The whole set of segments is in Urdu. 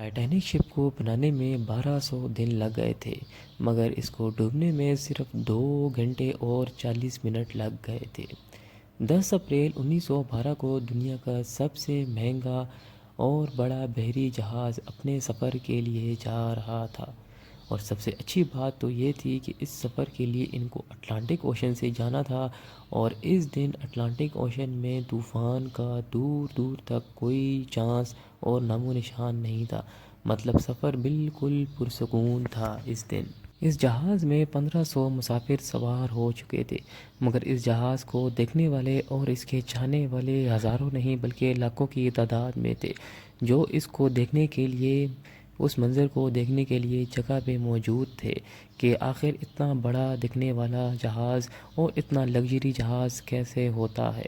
ٹائٹینک شپ کو بنانے میں 1200 دن لگ گئے تھے، مگر اس کو ڈوبنے میں صرف 2 گھنٹے اور 40 منٹ لگ گئے تھے۔ 10 اپریل 1912 کو دنیا کا سب سے مہنگا اور بڑا بحری جہاز اپنے سفر کے لیے جا رہا تھا، اور سب سے اچھی بات تو یہ تھی کہ اس سفر کے لیے ان کو اٹلانٹک اوشن سے جانا تھا، اور اس دن اٹلانٹک اوشن میں طوفان کا دور دور تک کوئی چانس اور نام و نشان نہیں تھا۔ مطلب سفر بالکل پرسکون تھا اس دن۔ اس جہاز میں 1500 مسافر سوار ہو چکے تھے، مگر اس جہاز کو دیکھنے والے اور اس کے چاہنے والے ہزاروں نہیں بلکہ لاکھوں کی تعداد میں تھے، جو اس کو دیکھنے کے لیے، اس منظر کو دیکھنے کے لیے جگہ پہ موجود تھے کہ آخر اتنا بڑا دکھنے والا جہاز اور اتنا لگژری جہاز کیسے ہوتا ہے۔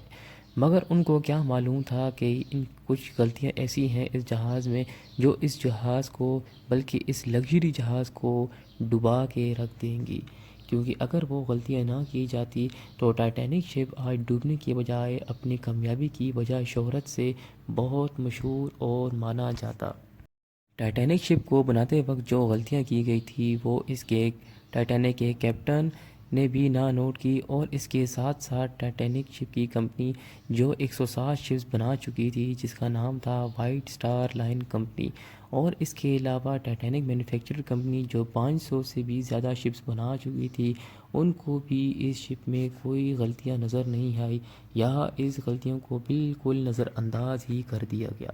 مگر ان کو کیا معلوم تھا کہ ان کچھ غلطیاں ایسی ہیں اس جہاز میں جو اس جہاز کو، بلکہ اس لگژری جہاز کو ڈبا کے رکھ دیں گی، کیونکہ اگر وہ غلطیاں نہ کی جاتی تو ٹائٹینک شپ آج ڈوبنے کی بجائے اپنی کامیابی کی وجہ شہرت سے بہت مشہور اور مانا جاتا۔ ٹائٹینک شپ کو بناتے وقت جو غلطیاں کی گئی تھی وہ اس کے ٹائٹینک کے کیپٹن نے بھی نہ نوٹ کی، اور اس کے ساتھ ساتھ ٹائٹینک شپ کی کمپنی جو 160 شپس بنا چکی تھی، جس کا نام تھا وائٹ سٹار لائن کمپنی، اور اس کے علاوہ ٹائٹینک مینوفیکچر کمپنی جو 500 سے بھی زیادہ شپس بنا چکی تھی، ان کو بھی اس شپ میں کوئی غلطیاں نظر نہیں آئی، یا اس غلطیوں کو بالکل نظر انداز ہی کر دیا گیا۔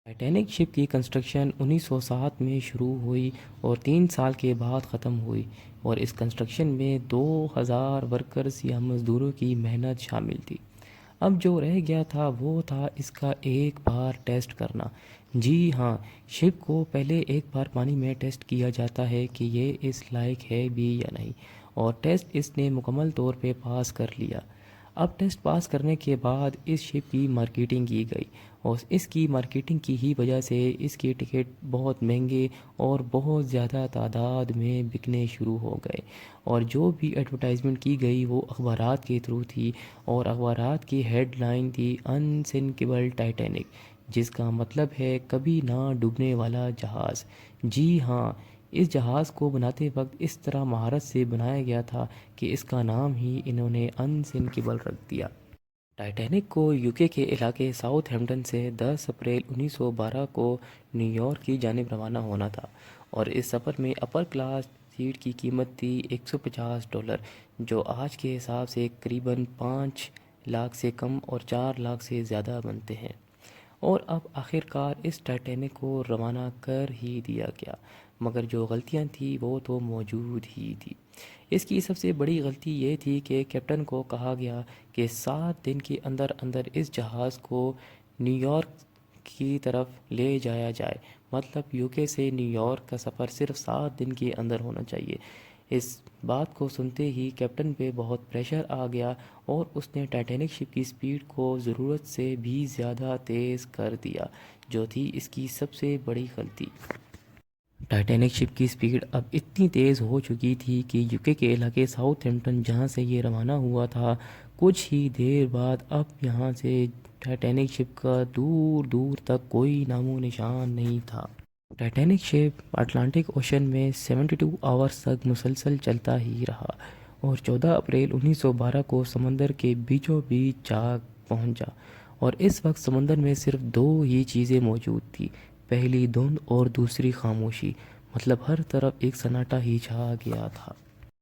ٹائٹینک شپ کی کنسٹرکشن 1907 میں شروع ہوئی اور 3 سال کے بعد ختم ہوئی، اور اس کنسٹرکشن میں 2000 ورکرز یا مزدوروں کی محنت شامل تھی۔ اب جو رہ گیا تھا وہ تھا اس کا ایک بار ٹیسٹ کرنا۔ جی ہاں، شپ کو پہلے ایک بار پانی میں ٹیسٹ کیا جاتا ہے کہ یہ اس لائق ہے بھی یا نہیں، اور ٹیسٹ اس نے مکمل طور پہ پاس کر لیا۔ اب ٹیسٹ پاس کرنے کے بعد اس شپ کی مارکیٹنگ کی گئی، اور اس کی مارکیٹنگ کی ہی وجہ سے اس کے ٹکٹ بہت مہنگے اور بہت زیادہ تعداد میں بکنے شروع ہو گئے، اور جو بھی ایڈورٹائزمنٹ کی گئی وہ اخبارات کے تھرو تھی، اور اخبارات کی ہیڈ لائن تھی انسنکیبل ٹائٹینک، جس کا مطلب ہے کبھی نہ ڈوبنے والا جہاز۔ جی ہاں، اس جہاز کو بناتے وقت اس طرح مہارت سے بنایا گیا تھا کہ اس کا نام ہی انہوں نے انسنکیبل رکھ دیا۔ ٹائٹینک کو یوکے کے علاقے ساؤتھ ہیمپٹن سے 10 اپریل 1912 کو نیو یارک کی جانب روانہ ہونا تھا، اور اس سفر میں اپر کلاس سیٹ کی قیمت تھی $150، جو آج کے حساب سے قریباً 5 لاکھ سے کم اور 4 لاکھ سے زیادہ بنتے ہیں۔ اور اب آخر کار اس ٹائٹینک کو روانہ کر ہی دیا گیا، مگر جو غلطیاں تھیں وہ تو موجود ہی تھی۔ اس کی سب سے بڑی غلطی یہ تھی کہ کیپٹن کو کہا گیا کہ 7 دن کے اندر اندر اس جہاز کو نیو یارک کی طرف لے جایا جائے، مطلب یوکے سے نیو یارک کا سفر صرف 7 دن کے اندر ہونا چاہیے۔ اس بات کو سنتے ہی کیپٹن پہ بہت پریشر آ گیا، اور اس نے ٹائٹینک شپ کی سپیڈ کو ضرورت سے بھی زیادہ تیز کر دیا، جو تھی اس کی سب سے بڑی غلطی۔ ٹائٹینک شپ کی سپیڈ اب اتنی تیز ہو چکی تھی کہ یوکے کے علاقے ساؤتھ ہیمپٹن جہاں سے یہ روانہ ہوا تھا، کچھ ہی دیر بعد اب یہاں سے ٹائٹینک شپ کا دور دور تک کوئی نام و نشان نہیں تھا۔ ٹائٹینک شپ اٹلانٹک اوشن میں 72 آورز تک مسلسل چلتا ہی رہا، اور 14 اپریل 1912 کو سمندر کے بیچوں بیچ جا پہنچا، اور اس وقت سمندر میں صرف 2 ہی چیزیں موجود تھیں، پہلی دھند اور دوسری خاموشی، مطلب ہر طرف ایک سناٹا ہی چھا گیا تھا۔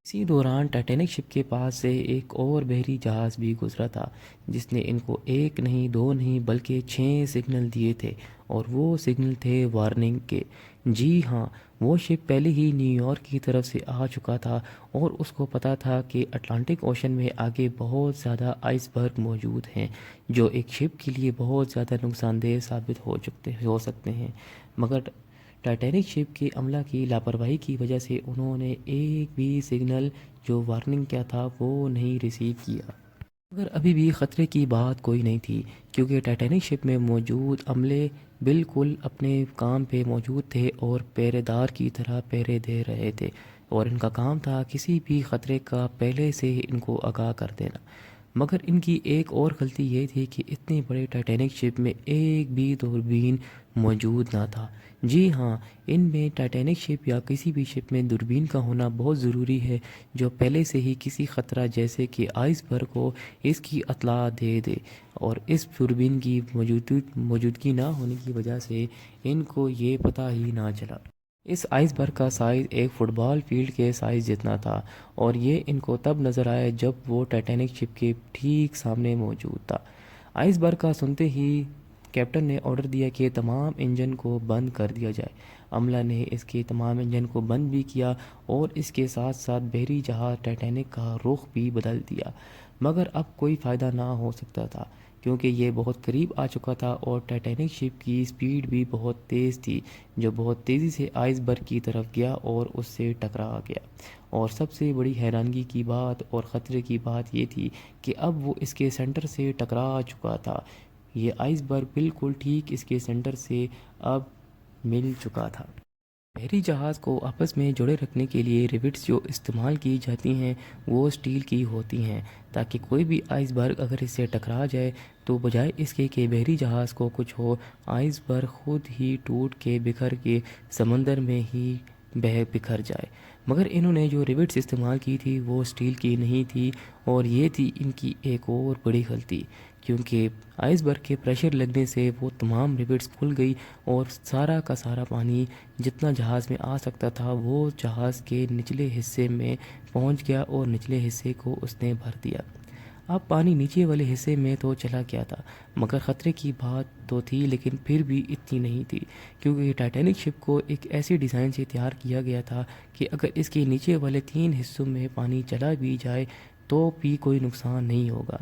اسی دوران ٹائٹینک شپ کے پاس سے ایک اور بحری جہاز بھی گزرا تھا، جس نے ان کو 1 نہیں 2 نہیں بلکہ 6 سگنل دیے تھے، اور وہ سگنل تھے وارننگ کے۔ جی ہاں، وہ شپ پہلے ہی نیو یارک کی طرف سے آ چکا تھا، اور اس کو پتا تھا کہ اٹلانٹک اوشن میں آگے بہت زیادہ آئس برگ موجود ہیں، جو ایک شپ کے لیے بہت زیادہ نقصان دہ ثابت ہو سکتے ہیں، مگر ٹائٹینک شپ کے عملہ کی لاپرواہی کی وجہ سے انہوں نے ایک بھی سگنل جو وارننگ کیا تھا وہ نہیں ریسیو کیا۔ مگر ابھی بھی خطرے کی بات کوئی نہیں تھی، کیونکہ ٹائٹینک شپ میں موجود عملے بالکل اپنے کام پہ موجود تھے اور پہرے دار کی طرح پہرے دے رہے تھے، اور ان کا کام تھا کسی بھی خطرے کا پہلے سے ان کو آگاہ کر دینا۔ مگر ان کی ایک اور غلطی یہ تھی کہ اتنے بڑے ٹائٹینک شپ میں ایک بھی دوربین موجود نہ تھا۔ جی ہاں، ان میں ٹائٹینک شپ یا کسی بھی شپ میں دوربین کا ہونا بہت ضروری ہے، جو پہلے سے ہی کسی خطرہ جیسے کہ آئس برگ کو اس کی اطلاع دے دے، اور اس دوربین کی موجودگی نہ ہونے کی وجہ سے ان کو یہ پتہ ہی نہ چلا۔ اس آئس برگ کا سائز ایک فٹ بال فیلڈ کے سائز جتنا تھا، اور یہ ان کو تب نظر آیا جب وہ ٹائٹینک شپ کے ٹھیک سامنے موجود تھا۔ آئس برگ کا سنتے ہی کیپٹن نے آرڈر دیا کہ تمام انجن کو بند کر دیا جائے۔ عملہ نے اس کے تمام انجن کو بند بھی کیا اور اس کے ساتھ ساتھ بحری جہاز ٹائٹینک کا رخ بھی بدل دیا، مگر اب کوئی فائدہ نہ ہو سکتا تھا کیونکہ یہ بہت قریب آ چکا تھا اور ٹائٹینک شپ کی سپیڈ بھی بہت تیز تھی، جو بہت تیزی سے آئس برگ کی طرف گیا اور اس سے ٹکرا گیا۔ اور سب سے بڑی حیرانگی کی بات اور خطرے کی بات یہ تھی کہ اب وہ اس کے سینٹر سے ٹکرا چکا تھا۔ یہ آئس برگ بالکل ٹھیک اس کے سینٹر سے اب مل چکا تھا۔ بحری جہاز کو آپس میں جوڑے رکھنے کے لیے ریوٹس جو استعمال کی جاتی ہیں وہ اسٹیل کی ہوتی ہیں، تاکہ کوئی بھی آئس برگ اگر اس سے ٹکرا جائے تو بجائے اس کے کہ بحری جہاز کو کچھ ہو، آئس برگ خود ہی ٹوٹ کے بکھر کے سمندر میں ہی بکھر جائے۔ مگر انہوں نے جو ریوٹس استعمال کی تھی وہ اسٹیل کی نہیں تھی، اور یہ تھی ان کی ایک اور بڑی غلطی، کیونکہ آئس برگ کے پریشر لگنے سے وہ تمام ریوٹس کھل گئی اور سارا کا سارا پانی جتنا جہاز میں آ سکتا تھا وہ جہاز کے نچلے حصے میں پہنچ گیا اور نچلے حصے کو اس نے بھر دیا۔ اب پانی نیچے والے حصے میں تو چلا گیا تھا، مگر خطرے کی بات تو تھی لیکن پھر بھی اتنی نہیں تھی، کیونکہ ٹائٹینک شپ کو ایک ایسی ڈیزائن سے تیار کیا گیا تھا کہ اگر اس کے نیچے والے 3 حصوں میں پانی چلا بھی جائے تو بھی کوئی نقصان نہیں ہوگا،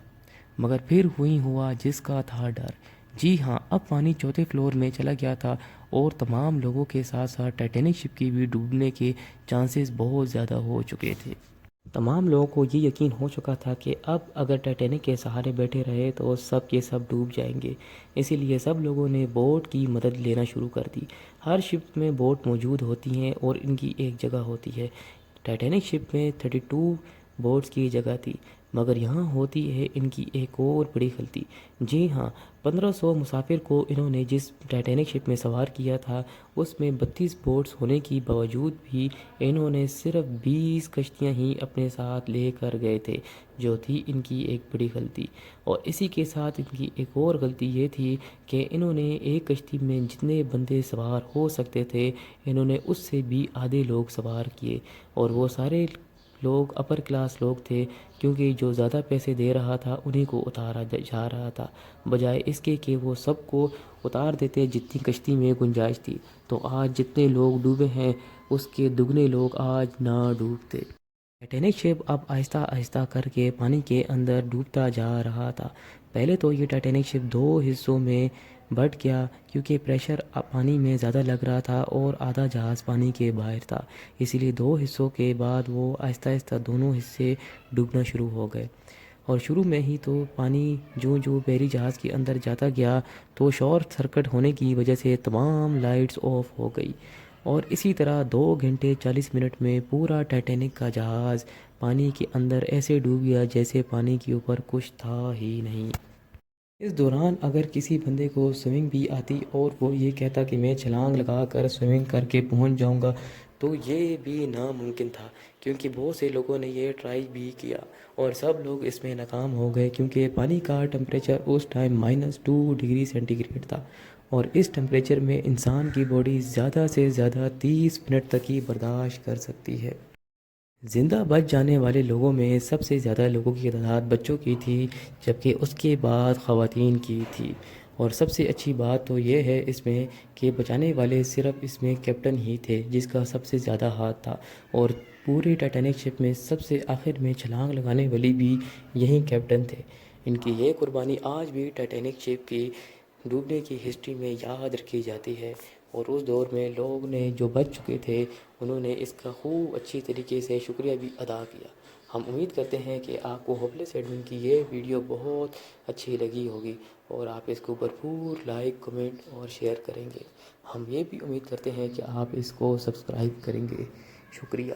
مگر پھر ہوا جس کا تھا ڈر۔ جی ہاں، اب پانی چوتھے فلور میں چلا گیا تھا اور تمام لوگوں کے ساتھ ساتھ ٹائٹینک شپ کی بھی ڈوبنے کے چانسز بہت زیادہ ہو چکے تھے۔ تمام لوگوں کو یہ یقین ہو چکا تھا کہ اب اگر ٹائٹینک کے سہارے بیٹھے رہے تو سب کے سب ڈوب جائیں گے، اسی لیے سب لوگوں نے بوٹ کی مدد لینا شروع کر دی۔ ہر شپ میں بوٹ موجود ہوتی ہیں اور ان کی ایک جگہ ہوتی ہے۔ ٹائٹینک شپ میں 32 بوٹس کی جگہ تھی، مگر یہاں ہوتی ہے ان کی ایک اور بڑی غلطی۔ جی ہاں، 1500 مسافر کو انہوں نے جس ٹائٹینک شپ میں سوار کیا تھا اس میں 32 بوٹس ہونے کی باوجود بھی انہوں نے صرف 20 کشتیاں ہی اپنے ساتھ لے کر گئے تھے، جو تھی ان کی ایک بڑی غلطی۔ اور اسی کے ساتھ ان کی ایک اور غلطی یہ تھی کہ انہوں نے ایک کشتی میں جتنے بندے سوار ہو سکتے تھے انہوں نے اس سے بھی آدھے لوگ سوار کیے، اور وہ سارے لوگ اپر کلاس لوگ تھے، کیونکہ جو زیادہ پیسے دے رہا تھا انہیں کو اتارا جا رہا تھا، بجائے اس کے کہ وہ سب کو اتار دیتے جتنی کشتی میں گنجائش تھی۔ تو آج جتنے لوگ ڈوبے ہیں اس کے دگنے لوگ آج نہ ڈوبتے۔ ٹائٹینک شپ اب آہستہ آہستہ کر کے پانی کے اندر ڈوبتا جا رہا تھا۔ پہلے تو یہ ٹائٹینک شپ 2 حصوں میں بٹ گیا کیونکہ پریشر پانی میں زیادہ لگ رہا تھا اور آدھا جہاز پانی کے باہر تھا، اسی لیے 2 حصوں کے بعد وہ آہستہ آہستہ دونوں حصے ڈوبنا شروع ہو گئے۔ اور شروع میں ہی تو پانی جو بحری جہاز کے اندر جاتا گیا تو شارٹ سرکٹ ہونے کی وجہ سے تمام لائٹس آف ہو گئی، اور اسی طرح 2 گھنٹے 40 منٹ میں پورا ٹائٹینک کا جہاز پانی کے اندر ایسے ڈوب گیا جیسے پانی کے اوپر کچھ تھا ہی نہیں۔ اس دوران اگر کسی بندے کو سوئمنگ بھی آتی اور وہ یہ کہتا کہ میں چھلانگ لگا کر سوئمنگ کر کے پہنچ جاؤں گا تو یہ بھی ناممکن تھا، کیونکہ بہت سے لوگوں نے یہ ٹرائی بھی کیا اور سب لوگ اس میں ناکام ہو گئے، کیونکہ پانی کا ٹمپریچر اس ٹائم -2 ڈگری سینٹی گریڈ تھا، اور اس ٹمپریچر میں انسان کی باڈی زیادہ سے زیادہ 30 منٹ تک ہی برداشت کر سکتی ہے۔ زندہ بچ جانے والے لوگوں میں سب سے زیادہ لوگوں کی تعداد بچوں کی تھی، جبکہ اس کے بعد خواتین کی تھی، اور سب سے اچھی بات تو یہ ہے اس میں کہ بچانے والے صرف اس میں کیپٹن ہی تھے جس کا سب سے زیادہ ہاتھ تھا، اور پوری ٹائٹینک شپ میں سب سے آخر میں چھلانگ لگانے والی بھی یہی کیپٹن تھے۔ ان کی یہ قربانی آج بھی ٹائٹینک شپ کی ڈوبنے کی ہسٹری میں یاد رکھی جاتی ہے، اور اس دور میں لوگ نے جو بچ چکے تھے انہوں نے اس کا خوب اچھی طریقے سے شکریہ بھی ادا کیا۔ ہم امید کرتے ہیں کہ آپ کو ہوپ لیس ایڈمن کی یہ ویڈیو بہت اچھی لگی ہوگی اور آپ اس کو بھرپور لائک، کمنٹ اور شیئر کریں گے۔ ہم یہ بھی امید کرتے ہیں کہ آپ اس کو سبسکرائب کریں گے۔ شکریہ۔